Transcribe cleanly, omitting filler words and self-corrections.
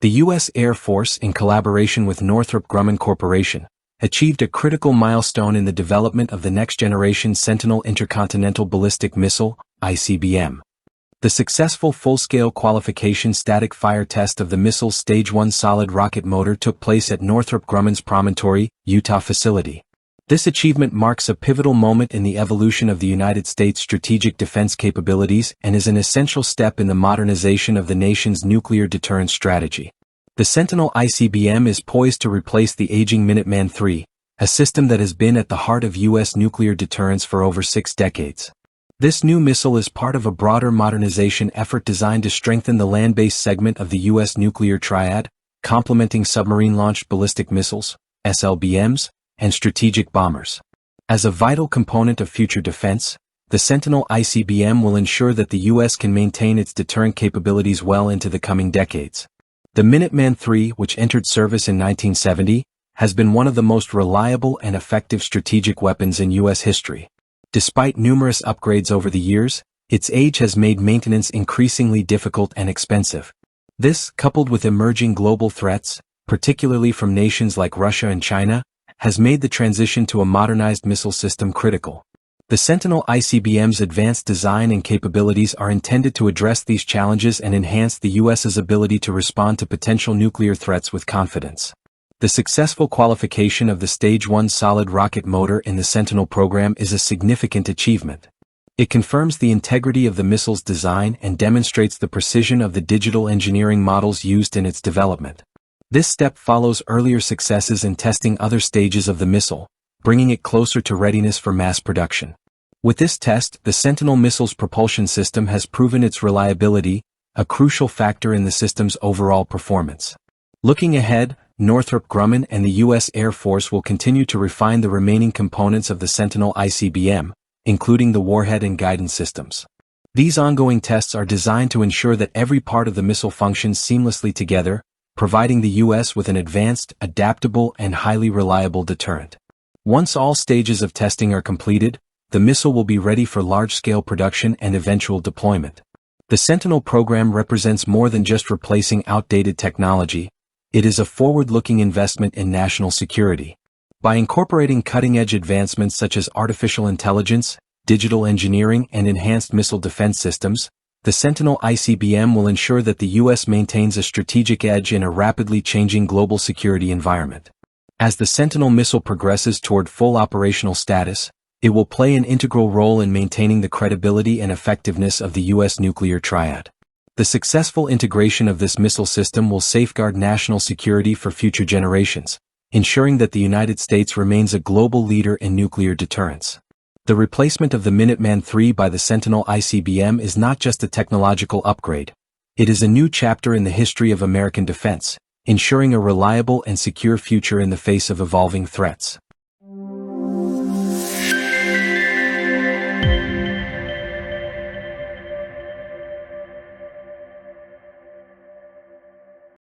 The U.S. Air Force, in collaboration with Northrop Grumman Corporation, achieved a critical milestone in the development of the next-generation Sentinel intercontinental ballistic missile, ICBM. The successful full-scale qualification static fire test of the missile's Stage 1 solid rocket motor took place at Northrop Grumman's Promontory, Utah facility. This achievement marks a pivotal moment in the evolution of the United States' strategic defense capabilities and is an essential step in the modernization of the nation's nuclear deterrence strategy. The Sentinel ICBM is poised to replace the aging Minuteman III, a system that has been at the heart of U.S. nuclear deterrence for over 6 decades. This new missile is part of a broader modernization effort designed to strengthen the land-based segment of the U.S. nuclear triad, complementing submarine-launched ballistic missiles, SLBMs, and strategic bombers. As a vital component of future defense, the Sentinel ICBM will ensure that the U.S. can maintain its deterrent capabilities well into the coming decades. The Minuteman III, which entered service in 1970, has been one of the most reliable and effective strategic weapons in U.S. history. Despite numerous upgrades over the years, its age has made maintenance increasingly difficult and expensive. This, coupled with emerging global threats, particularly from nations like Russia and China, has made the transition to a modernized missile system critical. The Sentinel ICBM's advanced design and capabilities are intended to address these challenges and enhance the U.S.'s ability to respond to potential nuclear threats with confidence. The successful qualification of the Stage 1 solid rocket motor in the Sentinel program is a significant achievement. It confirms the integrity of the missile's design and demonstrates the precision of the digital engineering models used in its development. This step follows earlier successes in testing other stages of the missile, bringing it closer to readiness for mass production. With this test, the Sentinel missile's propulsion system has proven its reliability, a crucial factor in the system's overall performance. Looking ahead, Northrop Grumman and the U.S. Air Force will continue to refine the remaining components of the Sentinel ICBM, including the warhead and guidance systems. These ongoing tests are designed to ensure that every part of the missile functions seamlessly together, providing the U.S. with an advanced, adaptable, and highly reliable deterrent. Once all stages of testing are completed, the missile will be ready for large-scale production and eventual deployment. The Sentinel program represents more than just replacing outdated technology. It is a forward-looking investment in national security. By incorporating cutting-edge advancements such as artificial intelligence, digital engineering, and enhanced missile defense systems, the Sentinel ICBM will ensure that the U.S. maintains a strategic edge in a rapidly changing global security environment. As the Sentinel missile progresses toward full operational status, it will play an integral role in maintaining the credibility and effectiveness of the U.S. nuclear triad. The successful integration of this missile system will safeguard national security for future generations, ensuring that the United States remains a global leader in nuclear deterrence. The replacement of the Minuteman III by the Sentinel ICBM is not just a technological upgrade. It is a new chapter in the history of American defense, ensuring a reliable and secure future in the face of evolving threats.